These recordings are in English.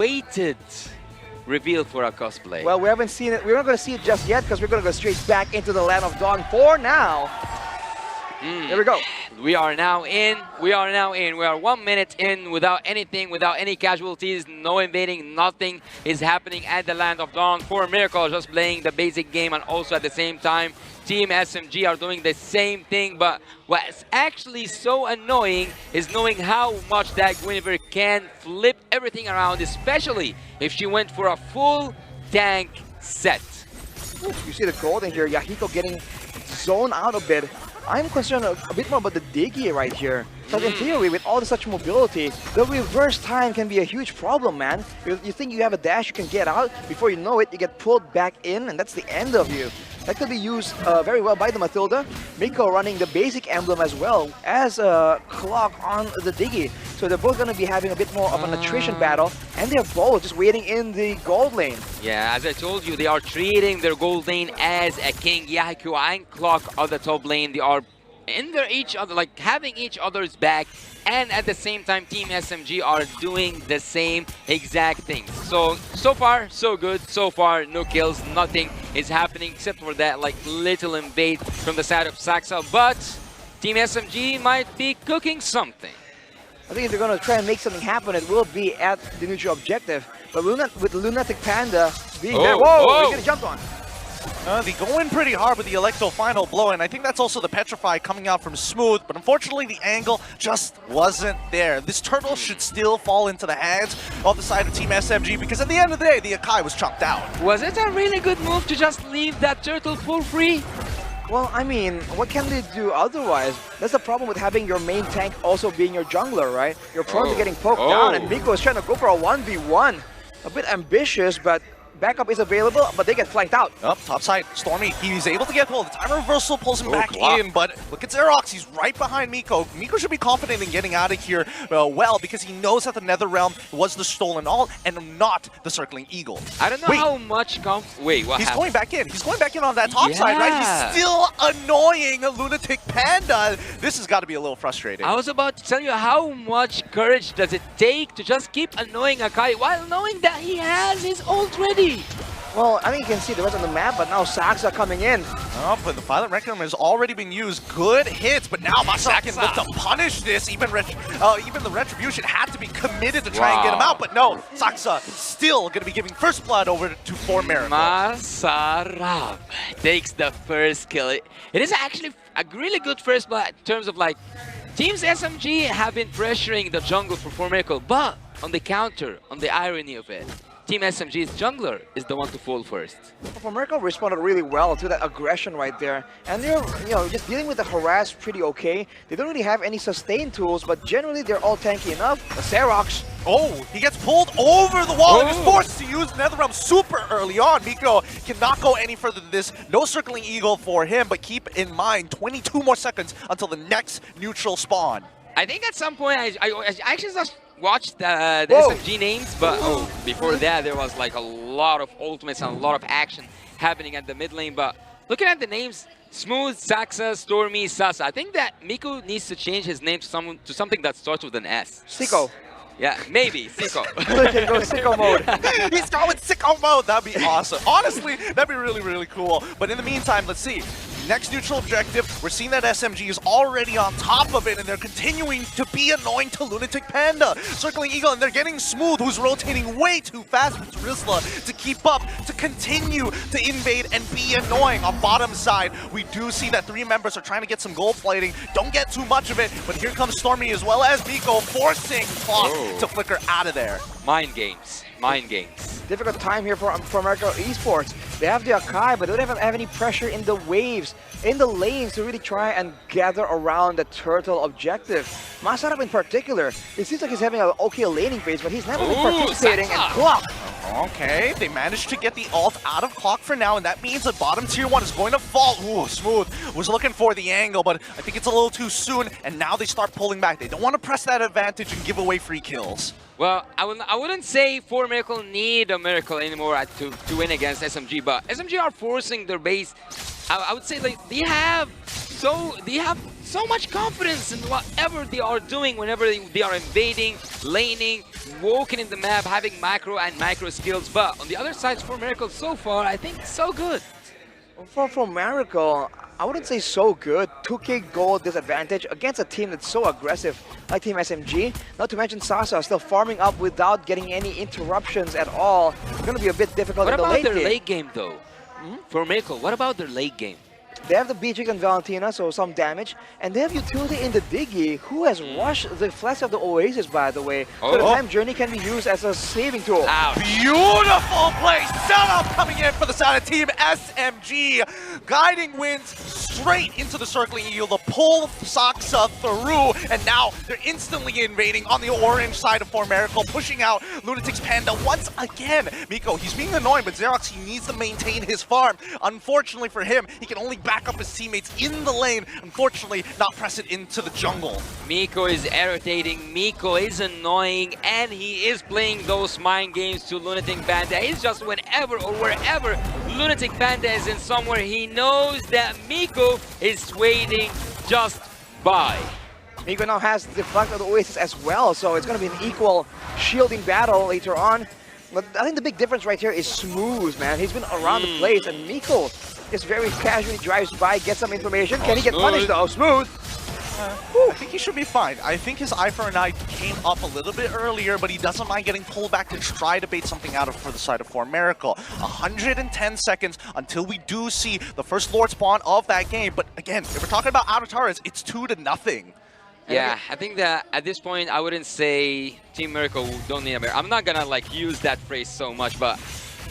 awaited reveal for a cosplay. Well, we haven't seen it. We're not going to see it just yet because we're going to go straight back into the Land of Dawn for now. There we go. We are now in. We are 1 minute in without anything, without any casualties, no invading, nothing is happening at the Land of Dawn. For Miracle just playing the basic game, and also at the same time, Team SMG are doing the same thing. But what's actually so annoying is knowing how much that Guinevere can flip everything around, especially if she went for a full tank set. Ooh, you see the gold in here. Yahiko getting zoned out a bit. I'm concerned a bit more about the Diggy right here. Because in theory, with all the such mobility, the reverse time can be a huge problem, man. You think you have a dash, you can get out. Before you know it, you get pulled back in, and that's the end of you. That could be used very well by the Matilda. Miko running the basic emblem as well as a clock on the Diggy. So they're both going to be having a bit more of an attrition battle, and they're both just waiting in the gold lane. Yeah, as I told you, they are treating their gold lane as a king. Yahiko and Clock on the top lane. They are in their each other, like having each other's back, and at the same time Team SMG are doing the same exact thing. So far so good. So far no kills, nothing is happening except for that like little invade from the side of Saxa, but Team SMG might be cooking something. I think if they're going to try and make something happen, it will be at the neutral objective. But with Lunatic Panda being there, whoa, he's getting jumped on. They go in pretty hard with the Electro final blow, and I think that's also the Petrify coming out from Smooth, but unfortunately the angle just wasn't there. This turtle should still fall into the hands of the side of Team SMG, because at the end of the day, the Akai was chunked out. Was it a really good move to just leave that turtle for free? Well, I mean, what can they do otherwise? That's the problem with having your main tank also being your jungler, right? You're prone to getting poked down, and Miko is trying to go for a 1v1. A bit ambitious, but backup is available, but they get flanked out. Up top side, Stormy, he's able to get hold. The time reversal pulls him back in, but look at Xerox, he's right behind Miko. Miko should be confident in getting out of here well, because he knows that the Nether Realm was the stolen all and not the Circling Eagle. I don't know how much Wait, what He's happened? going back in. He's going back in on that top side, right? He's still annoying Lunatic Panda. This has got to be a little frustrating. I was about to tell you, how much courage does it take to just keep annoying Akai while knowing that he has his ult ready? Well, I think you can see the rest of the map, but now Saxa coming in. Oh, but the Violent Requiem has already been used. Good hits, but now Masa can look to punish this. Even the Retribution had to be committed to try and get him out, but no, Saxa still going to be giving first blood over to 4 Miracle. Masarab takes the first kill. It is actually a really good first blood in terms of like, Teams SMG have been pressuring the jungle for 4 Miracle, but on the counter, on the irony of it, Team SMG's jungler is the one to fall first. Well, Miracle responded really well to that aggression right there. And they're, just dealing with the harass pretty okay. They don't really have any sustain tools, but generally they're all tanky enough. The Xerox. Oh, he gets pulled over the wall and is forced to use NetherRealm super early on. Miko cannot go any further than this. No Circling Eagle for him, but keep in mind, 22 more seconds until the next neutral spawn. I think at some point, I actually just watched the SMG names, but before that there was like a lot of ultimates and a lot of action happening at the mid lane. But looking at the names, Smooth, Saxa, Stormy, Sasa, I think that Miko needs to change his name to something that starts with an S. Sicko. Yeah, maybe Sicko. He can go sicko mode. He's going sicko mode. That'd be awesome. Honestly, that'd be really, really cool. But in the meantime, let's see. Next neutral objective, we're seeing that SMG is already on top of it, and they're continuing to be annoying to Lunatic Panda. Circling Eagle, and they're getting Smooth, who's rotating way too fast with Rizla to keep up, to continue to invade and be annoying. On bottom side, we do see that 3 members are trying to get some gold plating. Don't get too much of it, but here comes Stormy as well as Miko, forcing Clock to flicker out of there. Mind games. Mind games. Difficult time here for Homecrowd Esports. They have the Akai, but they don't have any pressure in the waves, in the lanes to really try and gather around the turtle objective. Masarab in particular, it seems like he's having an okay laning phase, but he's never been participating in Clock. Okay, they managed to get the ult out of Clock for now, and that means that bottom tier 1 is going to fall. Ooh, Smooth was looking for the angle, but I think it's a little too soon, and now they start pulling back. They don't want to press that advantage and give away free kills. Well, I wouldn't say 4 Miracle need a miracle anymore to win against SMG, but SMG are forcing their base. I would say like they have so much confidence in whatever they are doing whenever they are invading, laning, walking in the map, having macro and micro skills. But on the other side, for Miracle so far, I think so good. For Miracle, I wouldn't say so good. 2k gold disadvantage against a team that's so aggressive like Team SMG. Not to mention Sasa still farming up without getting any interruptions at all. It's going to be a bit difficult What in the about late their game. late game though? For Miracle, what about their late game? They have the Beatrix and Valentina, so some damage. And they have utility in the Diggy, who has rushed the flex of the Oasis, by the way. So the time journey can be used as a saving tool. Ouch. Beautiful play setup coming in for the side of Team SMG. Guiding winds straight into the circling eagle. The pull Saksa through, and now they're instantly invading on the orange side of For Miracle, pushing out Lunatic's Panda once again. Miko, he's being annoying, but Xerox, he needs to maintain his farm. Unfortunately for him, he can only back up his teammates in the lane. Unfortunately, not press it into the jungle. Miko is irritating, Miko is annoying, and he is playing those mind games to Lunatic Panda. It's just whenever or wherever Lunatic Panda is in somewhere, he knows that Miko is waiting just by. Miko now has the flank of the Oasis as well, so it's going to be an equal shielding battle later on. But I think the big difference right here is Smooth, man. He's been around the place, and Miko just very casually drives by, gets some information. Can he get punished though? Smooth! I think he should be fine. I think his eye for an eye came up a little bit earlier, but he doesn't mind getting pulled back to try to bait something out for the side of For Miracle. 110 seconds until we do see the first Lord spawn of that game. But again, if we're talking about out of turrets, it's 2-0. Yeah, I think that at this point, I wouldn't say Team Miracle don't need a miracle. I'm not gonna like use that phrase so much, but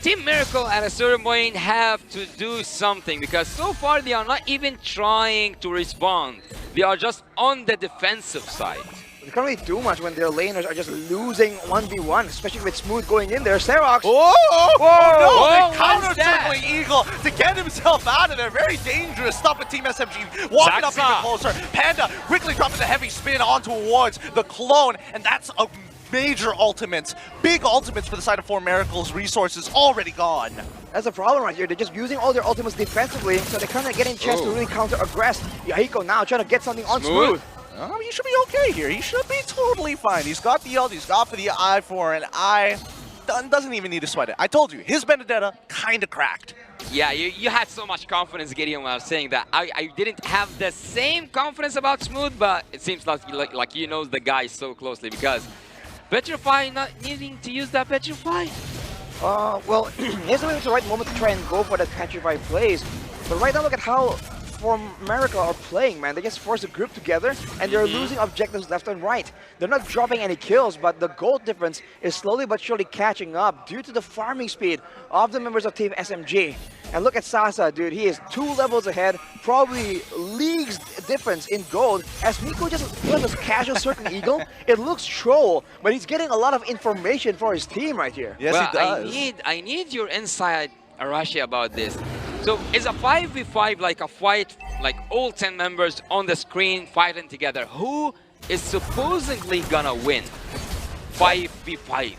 Team Miracle at a certain point have to do something, because so far they are not even trying to respond. They are just on the defensive side. They can't really do much when their laners are just losing 1v1, especially with Smooth going in there. Xerox! Oh, Whoa, no! The counter-circling eagle to get himself out of there. Very dangerous stuff with Team SMG. Walking up even closer. Panda quickly dropping the heavy spin on towards the clone, and that's a major ultimates. Big ultimates for the side of For Miracle's resources already gone. That's a problem right here. They're just using all their ultimates defensively, so they're kind of getting a chance to really counter-aggress. Yahiko now trying to get something on Smooth. He should be okay here. He should be totally fine. He's got the ult, he's got for the eye for an eye. Doesn't even need to sweat it. I told you, his Benedetta kind of cracked. Yeah, you had so much confidence, Gideon, when I was saying that. I didn't have the same confidence about Smooth, but it seems like you know the guy so closely, because Petrify not needing to use that Petrify? Well, here's the right moment to try and go for that Petrify plays. But right now, look at how For Miracle are playing, man. They just force the group together, and they're losing objectives left and right. They're not dropping any kills, but the gold difference is slowly but surely catching up due to the farming speed of the members of Team SMG. And look at Sasa, dude. He is 2 levels ahead, probably leagues difference in gold. As Miko just does this casual certain eagle, it looks troll, but he's getting a lot of information for his team right here. Yes, well, he does. I need your insight, Arashi, about this. So is a 5v5 like a fight, like all 10 members on the screen fighting together? Who is supposedly gonna win 5v5?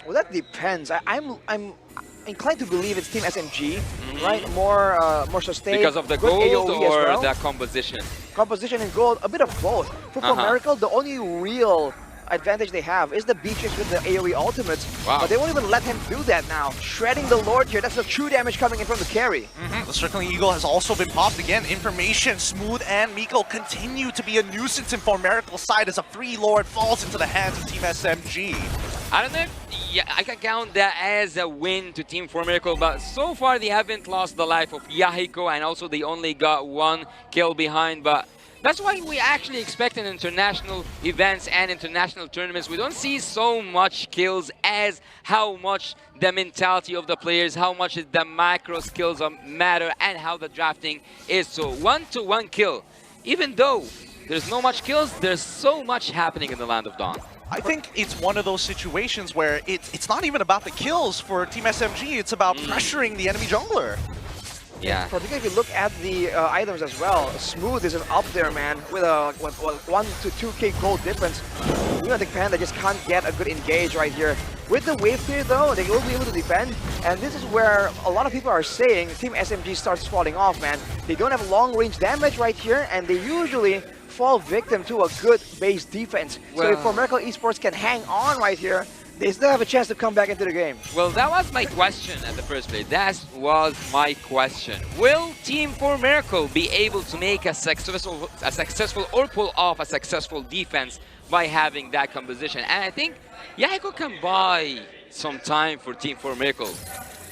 Well, that depends. I'm inclined to believe it's Team SMG, right? More sustained. Because of the good gold AoE or as well. the composition? Composition and gold, a bit of both. For Miracle, the only real advantage they have is the Beatrix with the AoE ultimates. Wow. But they won't even let him do that now. Shredding the Lord here, that's the true damage coming in from the carry. The Circling Eagle has also been popped again. Information, Smooth and Miko continue to be a nuisance in For Miracle's side as a free Lord falls into the hands of Team SMG. I don't know if I can count that as a win to Team For Miracle, but so far they haven't lost the life of Yahiko, and also they only got 1 kill behind. But that's why we actually expect in international events and international tournaments, we don't see so much kills as how much the mentality of the players, how much the macro skills matter, and how the drafting is. So 1-to-1 kill. Even though there's no much kills, there's so much happening in the Land of Dawn. I think it's one of those situations where it's not even about the kills for Team SMG, it's about pressuring the enemy jungler. Yeah. Particularly if you look at the items as well, Smooth is up there, man, with a 1 to 2k gold difference. Lunatic Panda just can't get a good engage right here. With the wave clear though, they will be able to defend, and this is where a lot of people are saying Team SMG starts falling off, man. They don't have long range damage right here, and they usually fall victim to a good base defense. So if Well- Miracle Esports can hang on right here, they still have a chance to come back into the game. Well, that was my question at the first place. That was my question. Will Team 4 Miracle be able to make a successful or pull off a successful defense by having that composition? And I think Yahiko can buy some time for Team 4 Miracle.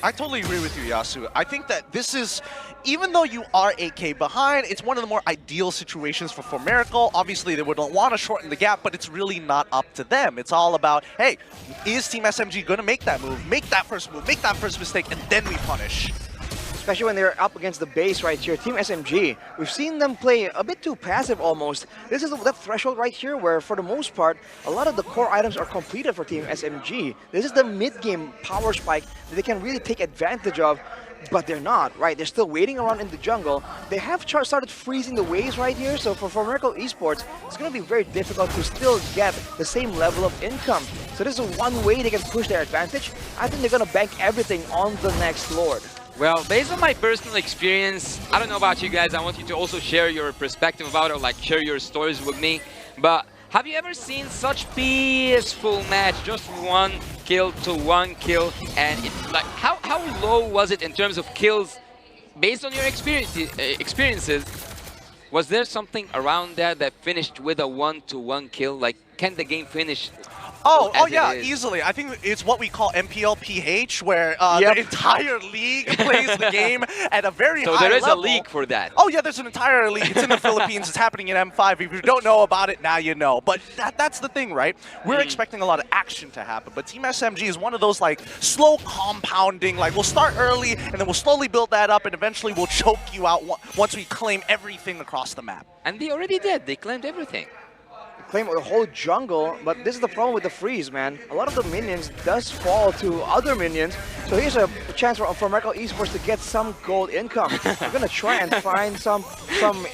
I totally agree with you, Yasu. I think that this is, even though you are 8K behind, it's one of the more ideal situations for Miracle. Obviously, they would want to shorten the gap, but it's really not up to them. It's all about, hey, is Team SMG going to make that move, make that first move, make that first mistake, and then we punish. Especially when they're up against the base right here. Team SMG, we've seen them play a bit too passive almost. This is that threshold right here where, for the most part, a lot of the core items are completed for Team SMG. This is the mid-game power spike that they can really take advantage of, but they're not, right? They're still waiting around in the jungle. They have started freezing the waves right here, so for Miracle Esports, it's going to be very difficult to still get the same level of income. So this is one way they can push their advantage. I think they're going to bank everything on the next Lord. Well, based on my personal experience, I don't know about you guys, I want you to also share your perspective about it, or like share your stories with me. But have you ever seen such peaceful match, just 1 kill to 1 kill, and it's like, how low was it in terms of kills? Based on your experiences, was there something around that finished with a 1-to-1 kill? Like, can the game finish? Oh yeah, easily. I think it's what we call MPLPH, where the entire league plays the game at a very high level. So there is a league for that. Oh yeah, there's an entire league. It's in the Philippines. It's happening in M5. If you don't know about it, now you know. But that's the thing, right? We're expecting a lot of action to happen. But Team SMG is one of those like slow compounding, like we'll start early and then we'll slowly build that up and eventually we'll choke you out once we claim everything across the map. And they already did. They claimed everything. Claim the whole jungle, but this is the problem with the freeze, man. A lot of the minions does fall to other minions, so here's a chance for Miracle Esports to get some gold income. We're gonna try and find some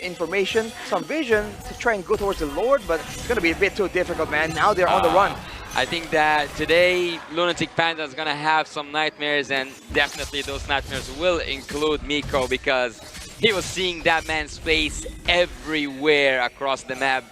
information, some vision to try and go towards the Lord, but it's gonna be a bit too difficult, man. Now they're on the run. I think that today Lunatic Panda is gonna have some nightmares, and definitely those nightmares will include Miko, because he was seeing that man's face everywhere across the map.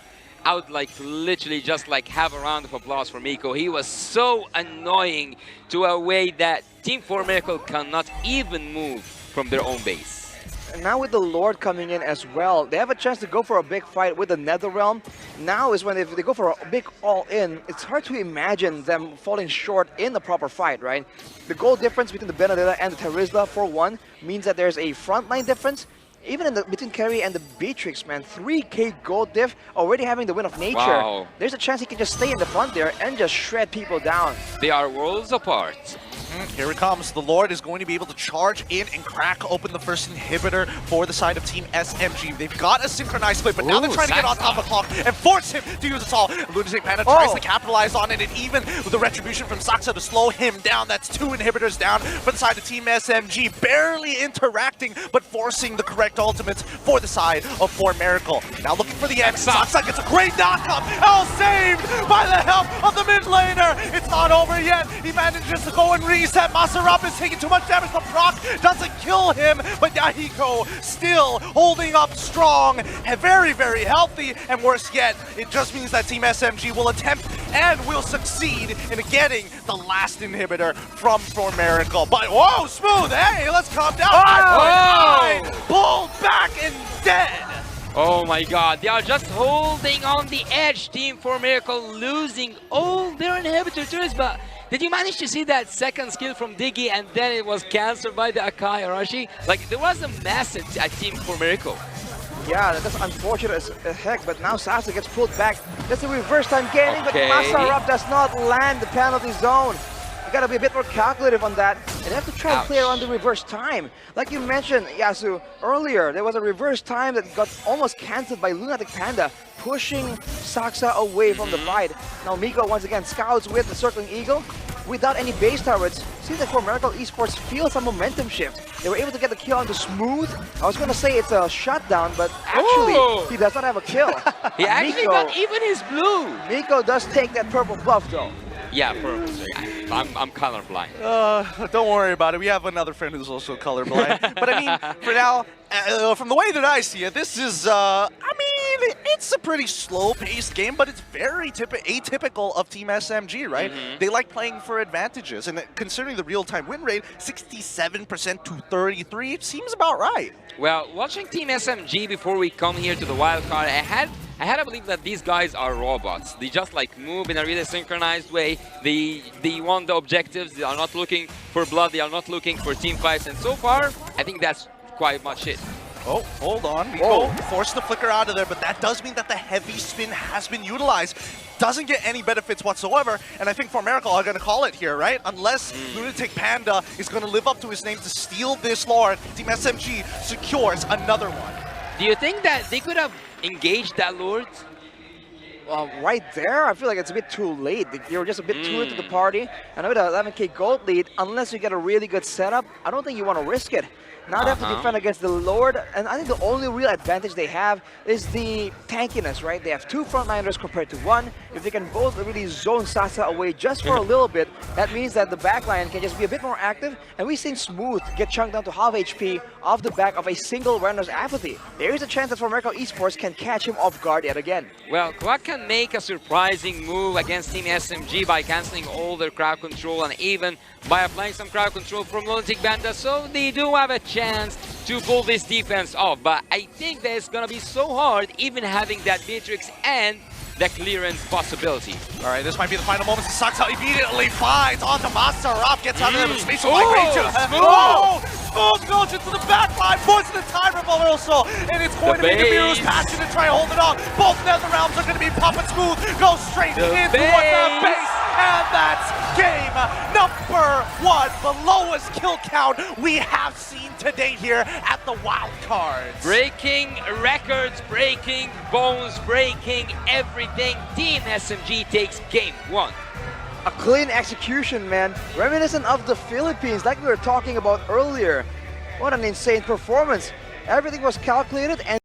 I would like to literally just like have a round of applause for Miko. He was so annoying to a way that Team 4 Miracle cannot even move from their own base. And now with the Lord coming in as well, they have a chance to go for a big fight with the Netherrealm. Now is when if they go for a big all-in, it's hard to imagine them falling short in the proper fight, right? The goal difference between the Benedetta and the Terizla, for one, means that there's a frontline difference. Even in between Carry and the Beatrix, man, 3K gold diff, already having the win of nature. Wow. There's a chance he can just stay in the front there and just shred people down. They are worlds apart. Here it comes. The Lord is going to be able to charge in and crack open the first inhibitor for the side of Team SMG. They've got a synchronized split, but now they're trying to get on top of Clock and force him to use it all. Lunatic Panda tries to capitalize on it, and even with the retribution from Saksa to slow him down, that's 2 inhibitors down for the side of Team SMG. Barely interacting, but forcing the correct ultimates for the side of 4 Miracle. Now looking for the end. Saksa gets a great knockup. All saved by the help of the mid laner. It's not over yet. He manages to go and reset. Masarup is taking too much damage. The proc doesn't kill him, but Yahiko still holding up strong and very, very healthy. And worse yet, it just means that Team SMG will attempt and will succeed in getting the last inhibitor from 4 Miracle. But whoa, Smooth, hey, let's calm down. Pulled back and dead. Oh my god, they are just holding on the edge. Team 4 Miracle losing all their inhibitor turrets, but did you manage to see that second skill from Diggy and then it was cancelled by the Akai Arashi? Like, there was a message at Team 4 Miracle. Yeah, that's unfortunate as heck, but now Sasa gets pulled back. That's a reverse time gaining, but Masarup does not land the penalty zone. You gotta be a bit more calculative on that, and you have to try and clear on the reverse time. Like you mentioned, Yasu, earlier, there was a reverse time that got almost cancelled by Lunatic Panda, pushing Saksa away from the fight. Now Miko once again scouts with the Circling Eagle. Without any base turrets, seems like for Miracle Esports feels a momentum shift. They were able to get the kill on the Smooth. I was gonna say it's a shutdown, but actually, he does not have a kill. He actually got even his blue. Miko does take that purple buff though. Yeah, purple. I'm colorblind. Don't worry about it. We have another friend who's also colorblind. But I mean, for now, from the way that I see it, this is, I mean, mean, it's a pretty slow-paced game, but it's very atypical of Team SMG, right? They like playing for advantages, and considering the real-time win rate, 67% to 33, it seems about right. Well, watching Team SMG before we come here to the wildcard, I had to believe that these guys are robots. They just like move in a really synchronized way. They want the objectives. They are not looking for blood. They are not looking for team fights. And so far, I think that's quite much it. Oh, hold on. Rico forced the flicker out of there, but that does mean that the heavy spin has been utilized. Doesn't get any benefits whatsoever, and I think for Miracle are going to call it here, right? Unless Lunatic Panda is going to live up to his name to steal this Lord, Team SMG secures another one. Do you think that they could have engaged that Lord? Well, right there, I feel like it's a bit too late. You're just a bit too late to the party. And with an 11k gold lead, unless you get a really good setup, I don't think you want to risk it. Now they have to defend against the Lord, and I think the only real advantage they have is the tankiness, right? They have two frontliners compared to one. If they can both really zone Sasa away just for a little bit, that means that the backline can just be a bit more active, and we've seen Smooth get chunked down to half HP off the back of a single Renner's Apathy. There is a chance that Homecrowd Esports can catch him off guard yet again. Well, Quack can make a surprising move against Team SMG by cancelling all their crowd control and even by applying some crowd control from Lunatic Panda, so they do have a chance to pull this defense off. But I think that it's gonna be so hard, even having that Matrix and the clearance possibility. All right, this might be the final moment. Saksa immediately finds onto Masarov, gets out of there with spatial migration. Smooth goes into the back line, puts the time revolver also, and it's going to be Namiru's passion to try and hold it on. Both Netherrealms are going to be popping Smooth, goes straight into the base, and that's game number 1, the lowest kill count we have seen today here at the Wild Cards. Breaking records, breaking bones, breaking everything. Team SMG takes game 1. A clean execution, man. Reminiscent of the Philippines, like we were talking about earlier. What an insane performance. Everything was calculated and